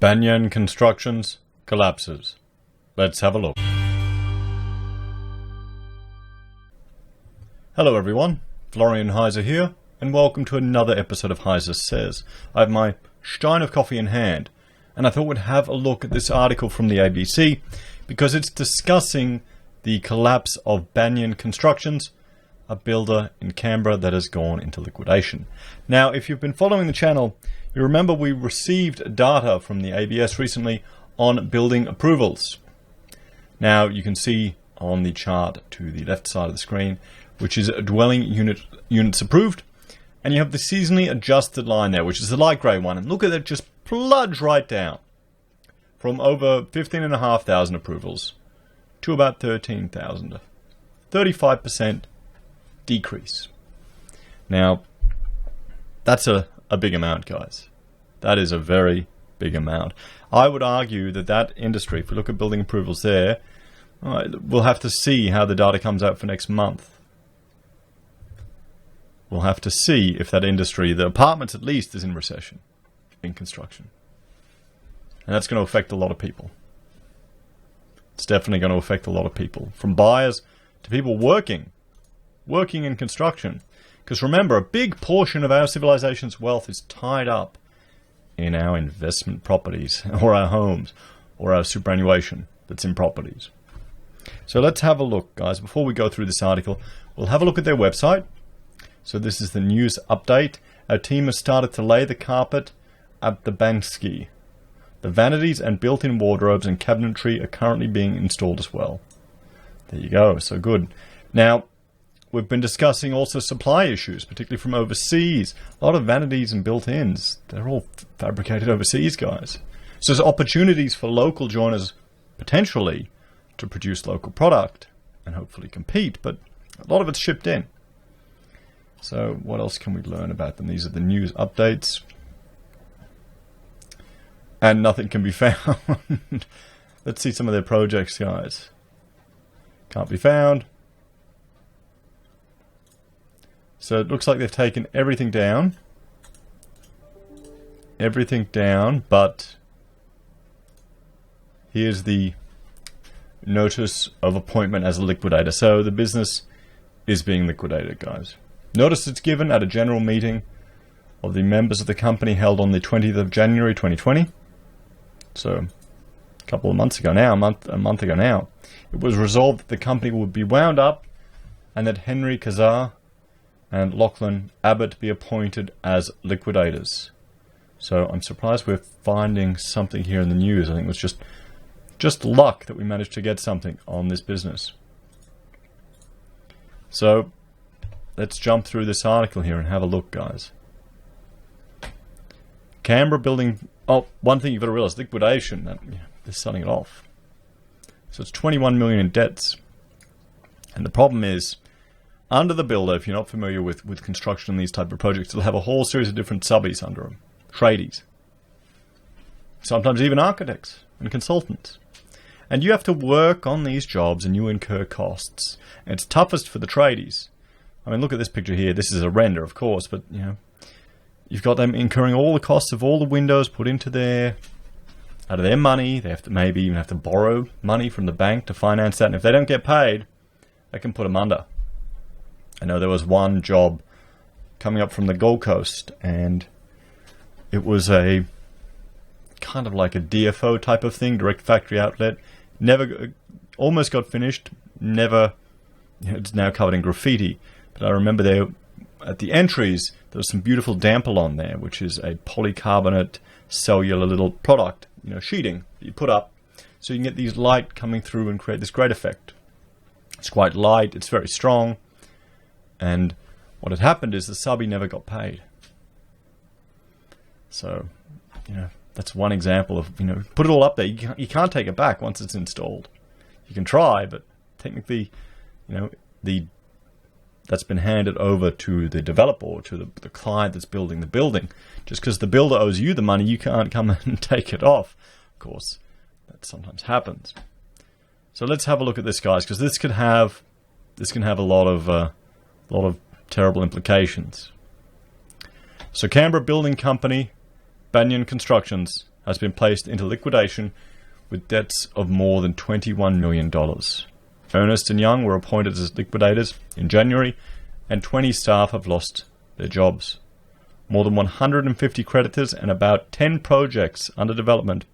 Banyan Constructions collapses. Let's have a look. Hello everyone, Florian Heise here, and welcome to another episode of HeiseSays. I have my stein of coffee in hand, and I thought we'd have a look at this article from the ABC because it's discussing the collapse of Banyan Constructions, a builder in Canberra that has gone into liquidation. Now, if you've been following the channel, you remember we received data from the ABS recently on building approvals. Now, you can see on the chart to the left side of the screen, which is dwelling units approved, and you have the seasonally adjusted line there, which is the light grey one, and look at it just plunge right down from over 15,500 approvals to about 13,000, 35% decrease. Now, that's a big amount, guys. That is a very big amount. I would argue that that industry, if we look at building approvals there, we'll have to see how the data comes out for next month. We'll have to see if that industry, the apartments at least, is in recession in construction. And that's going to affect a lot of people. It's definitely going to affect a lot of people, from buyers to people working in construction. Because remember, a big portion of our civilization's wealth is tied up in our investment properties, or our homes, or our superannuation that's in properties. So let's have a look, guys. Before we go through this article, we'll have a look at their website. So this is the news update. Our team has started to lay the carpet at the Banksy. The vanities and built-in wardrobes and cabinetry are currently being installed as well. There you go. So good. Now, we've been discussing also supply issues, particularly from overseas. A lot of vanities and built-ins, they're all fabricated overseas, guys. So there's opportunities for local joiners, potentially, to produce local product and hopefully compete, but a lot of it's shipped in. So what else can we learn about them? These are the news updates. And nothing can be found. Let's see some of their projects, guys. Can't be found. So it looks like they've taken everything down. Everything down, but here's the notice of appointment as a liquidator. So the business is being liquidated, guys. Notice it's given at a general meeting of the members of the company held on the 20th of January 2020. So a couple of months ago now, a month ago now. It was resolved that the company would be wound up and that Henry Kazar and Lachlan Abbott be appointed as liquidators. So I'm surprised we're finding something here in the news. I think it was just luck that we managed to get something on this business. So let's jump through this article here and have a look, guys. Canberra building... Oh, one thing you've got to realize, liquidation, they're selling it off. So it's 21 million in debts. And the problem is, under the builder, if you're not familiar with construction and these type of projects, they'll have a whole series of different subbies under them. Tradies. Sometimes even architects and consultants. And you have to work on these jobs and you incur costs. And it's toughest for the tradies. I mean, look at this picture here. This is a render, of course, but, you know, you've got them incurring all the costs of all the windows put into out of their money. They have to maybe even have to borrow money from the bank to finance that. And if they don't get paid, they can put them under. I know there was one job coming up from the Gold Coast, and it was a kind of like a DFO type of thing, direct factory outlet. Almost got finished, never, it's now covered in graffiti. But I remember there, at the entries, there was some beautiful damper on there, which is a polycarbonate cellular little product, sheeting that you put up, so you can get these light coming through and create this great effect. It's quite light, it's very strong. And what had happened is the subby never got paid. So, that's one example of, put it all up there. You can't take it back once it's installed. You can try, but technically, that's been handed over to the developer or to the client that's building the building. Just because the builder owes you the money, you can't come and take it off. Of course, that sometimes happens. So let's have a look at this, guys, because this can have a lot of terrible implications. So Canberra Building Company, Banyan Constructions, has been placed into liquidation with debts of more than $21 million. Ernst & Young were appointed as liquidators in January, and 20 staff have lost their jobs. More than 150 creditors and about 10 projects under development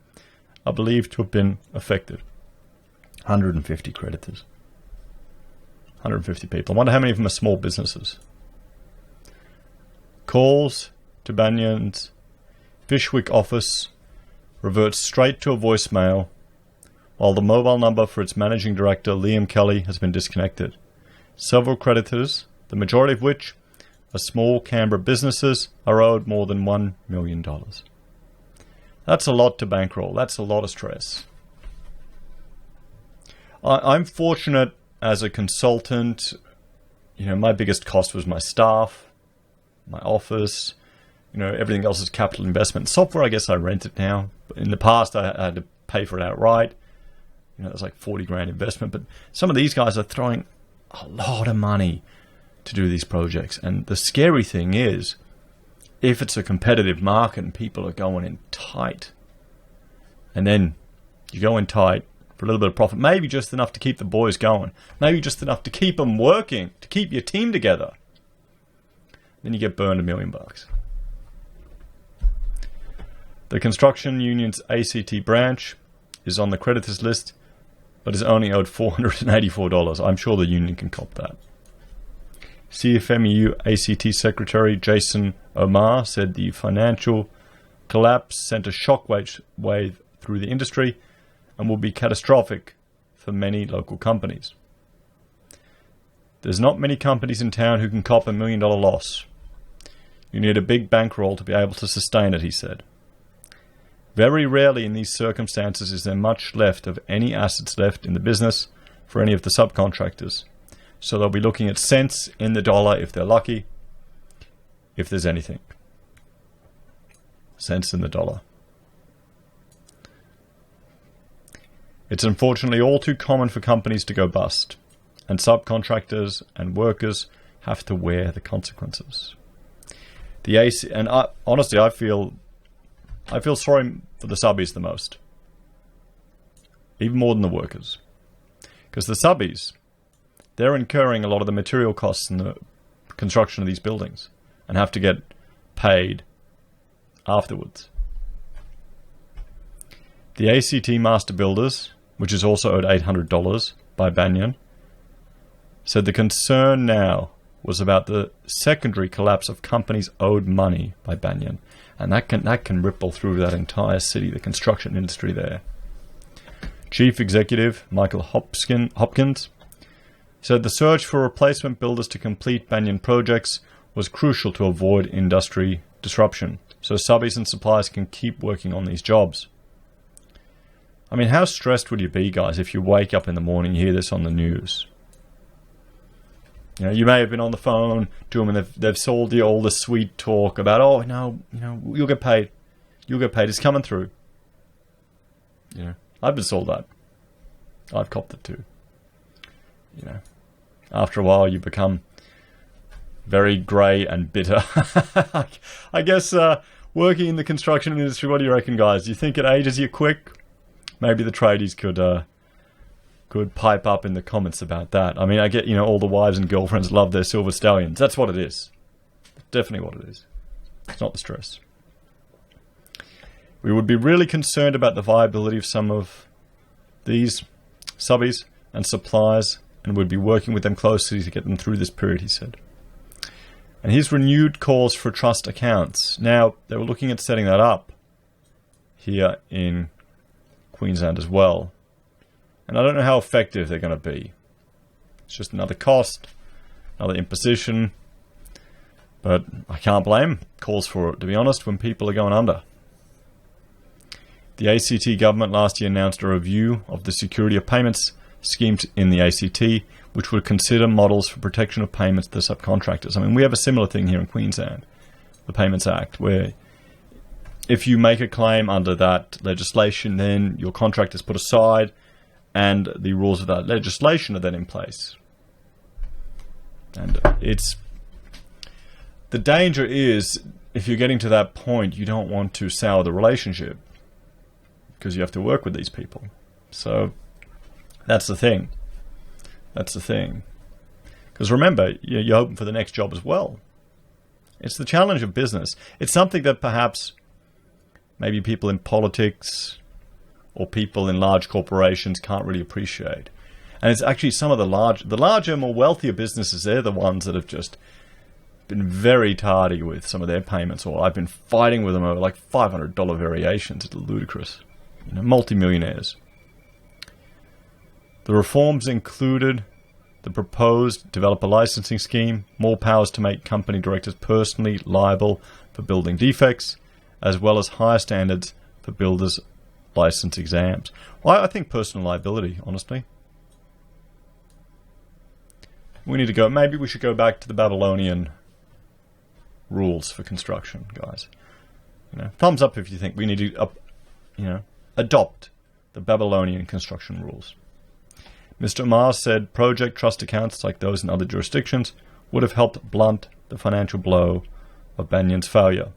are believed to have been affected. 150 creditors. 150 people. I wonder how many of them are small businesses. Calls to Banyan's Fishwick office revert straight to a voicemail, while the mobile number for its managing director, Liam Kelly, has been disconnected. Several creditors, the majority of which are small Canberra businesses, are owed more than $1 million. That's a lot to bankroll. That's a lot of stress. I'm fortunate as a consultant. My biggest cost was my staff, my office. Everything else is capital investment. Software, I guess I rent it now. But in the past, I had to pay for it outright. It was like 40 grand investment. But some of these guys are throwing a lot of money to do these projects. And the scary thing is, if it's a competitive market and people are going in tight, and then you go in tight for a little bit of profit, maybe just enough to keep the boys going, maybe just enough to keep them working, to keep your team together, then you get burned $1 million. The construction union's ACT branch is on the creditors list, but is only owed $484. I'm sure the union can cop that. CFMEU ACT Secretary Jason Omar said the financial collapse sent a shockwave through the industry and will be catastrophic for many local companies. There's not many companies in town who can cop $1 million loss. You need a big bankroll to be able to sustain it, he said. Very rarely in these circumstances is there much left of any assets left in the business for any of the subcontractors. So they'll be looking at cents in the dollar if they're lucky, if there's anything. Cents in the dollar. It's unfortunately all too common for companies to go bust, and subcontractors and workers have to wear the consequences. Honestly, I feel sorry for the subbies the most, even more than the workers, because the subbies, they're incurring a lot of the material costs in the construction of these buildings and have to get paid afterwards. The ACT Master Builders, which is also owed $800 by Banyan, said the concern now was about the secondary collapse of companies owed money by Banyan, and that can ripple through that entire city, the construction industry there. Chief Executive Michael Hopkins said the search for replacement builders to complete Banyan projects was crucial to avoid industry disruption, so subbies and suppliers can keep working on these jobs. I mean, how stressed would you be, guys, if you wake up in the morning, you hear this on the news? You may have been on the phone to them and they've sold you all the sweet talk about, oh, no, you'll get paid. You'll get paid. It's coming through. I've been sold that. I've copped it too. After a while you become very grey and bitter. I guess working in the construction industry, what do you reckon, guys? Do you think it ages you quick? Maybe the tradies could pipe up in the comments about that. I mean, I get, all the wives and girlfriends love their silver stallions. That's what it is. Definitely what it is. It's not the stress. We would be really concerned about the viability of some of these subbies and suppliers, and would be working with them closely to get them through this period, he said. And here's renewed calls for trust accounts. Now, they were looking at setting that up here in Queensland as well. And I don't know how effective they're going to be. It's just another cost, another imposition. But I can't blame calls for it, to be honest, when people are going under. The ACT government last year announced a review of the security of payments schemes in the ACT, which would consider models for protection of payments to subcontractors. I mean, we have a similar thing here in Queensland, the Payments Act, where if you make a claim under that legislation, then your contract is put aside and the rules of that legislation are then in place. And the danger is, if you're getting to that point, you don't want to sour the relationship. because you have to work with these people. So that's the thing. That's the thing. Because remember, you're hoping for the next job as well. It's the challenge of business. It's something that perhaps maybe people in politics or people in large corporations can't really appreciate. And it's actually some of the larger, more wealthier businesses, they're the ones that have just been very tardy with some of their payments. Or I've been fighting with them over like $500 variations. It's ludicrous. Multi-millionaires. The reforms included the proposed developer licensing scheme, more powers to make company directors personally liable for building defects, as well as higher standards for builders' license exams. Well, I think personal liability, honestly. We need to go, maybe we should go back to the Babylonian rules for construction, guys. Thumbs up if you think we need to, adopt the Babylonian construction rules. Mr. Amar said project trust accounts, like those in other jurisdictions, would have helped blunt the financial blow of Banyan's failure.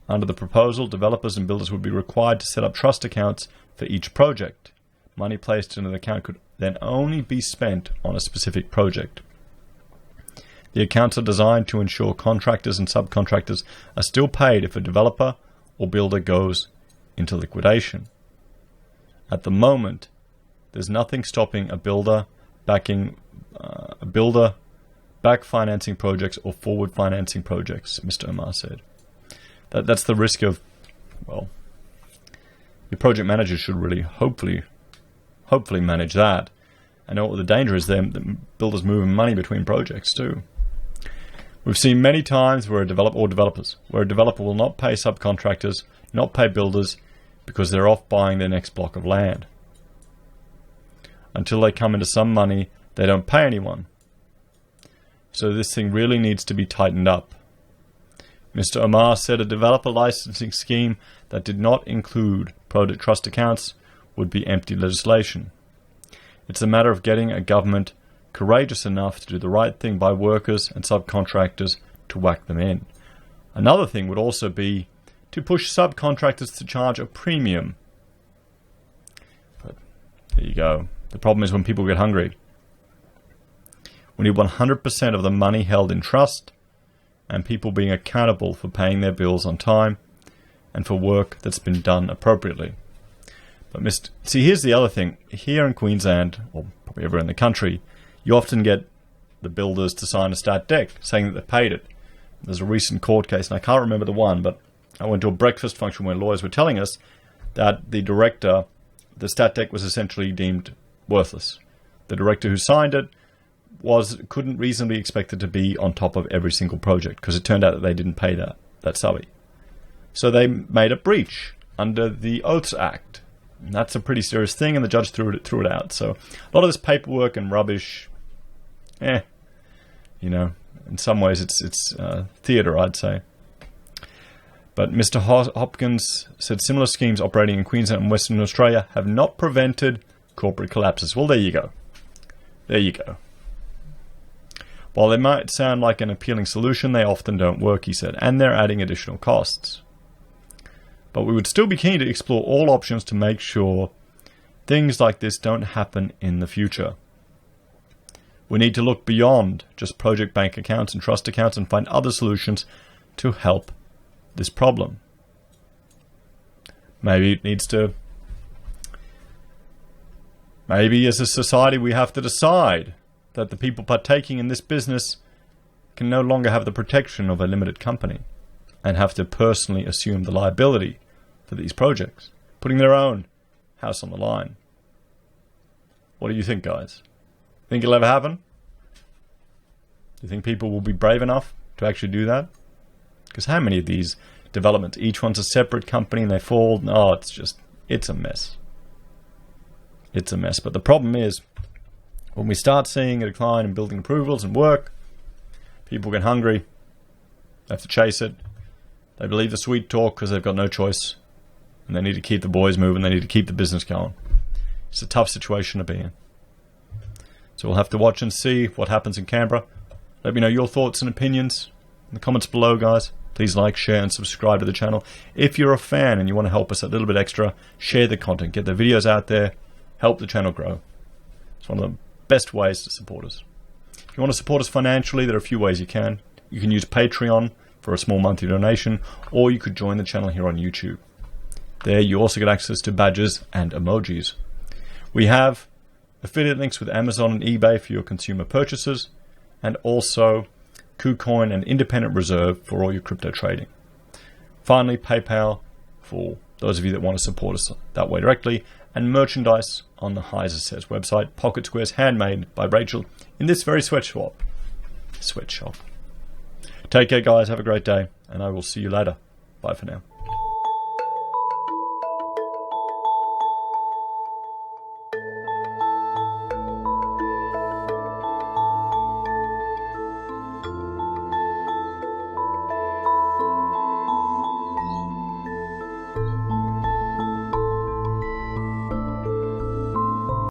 Under the proposal, developers and builders would be required to set up trust accounts for each project. Money placed in an account could then only be spent on a specific project. The accounts are designed to ensure contractors and subcontractors are still paid if a developer or builder goes into liquidation. At the moment, there's nothing stopping a builder back financing projects or forward financing projects, Mr. Omar said. That's the risk of, well, your project manager should really hopefully manage that. I know what the danger is there, the builders moving money between projects too. We've seen many times where a developer will not pay subcontractors, not pay builders, because they're off buying their next block of land. Until they come into some money, they don't pay anyone. So this thing really needs to be tightened up. Mr. Omar said a developer licensing scheme that did not include project trust accounts would be empty legislation. It's a matter of getting a government courageous enough to do the right thing by workers and subcontractors to whack them in. Another thing would also be to push subcontractors to charge a premium. But there you go. The problem is when people get hungry. We need 100% of the money held in trust and people being accountable for paying their bills on time and for work that's been done appropriately. But see, here's the other thing. Here in Queensland, or probably everywhere in the country, you often get the builders to sign a stat dec saying that they paid it. There's a recent court case, and I can't remember the one, but I went to a breakfast function where lawyers were telling us that the stat dec was essentially deemed worthless. The director who signed it couldn't reasonably expect it to be on top of every single project, because it turned out that they didn't pay that subby. So they made a breach under the Oaths Act. And that's a pretty serious thing, and the judge threw it out. So a lot of this paperwork and rubbish, in some ways it's theatre, I'd say. But Mr. Hopkins said similar schemes operating in Queensland and Western Australia have not prevented corporate collapses. Well, there you go. There you go. While they might sound like an appealing solution, they often don't work, he said, and they're adding additional costs. But we would still be keen to explore all options to make sure things like this don't happen in the future. We need to look beyond just project bank accounts and trust accounts and find other solutions to help this problem. Maybe as a society we have to decide that the people partaking in this business can no longer have the protection of a limited company and have to personally assume the liability for these projects, putting their own house on the line. What do you think, guys? Think it'll ever happen? Do you think people will be brave enough to actually do that? Because how many of these developments, each one's a separate company and they fall? No, it's a mess. It's a mess. But the problem is, when we start seeing a decline in building approvals and work, people get hungry, they have to chase it, they believe the sweet talk because they've got no choice, and they need to keep the boys moving, they need to keep the business going. It's a tough situation to be in. So we'll have to watch and see what happens in Canberra. Let me know your thoughts and opinions in the comments below, guys. Take Please like, share, and subscribe to the channel. If you're a fan and you want to help us a little bit extra, share the content, get the videos out there, help the channel grow. It's one of the best ways to support us. If you want to support us financially, there are a few ways you can. You can use Patreon for a small monthly donation, or you could join the channel here on YouTube. There you also get access to badges and emojis. We have affiliate links with Amazon and eBay for your consumer purchases, and also Kucoin and Independent Reserve for all your crypto trading. Finally, PayPal for those of you that want to support us that way directly, and merchandise on the HeiseSays website, pocket squares handmade by Rachel in this very sweatshop. Take care, guys. Have a great day, and I will see you later. Bye for now.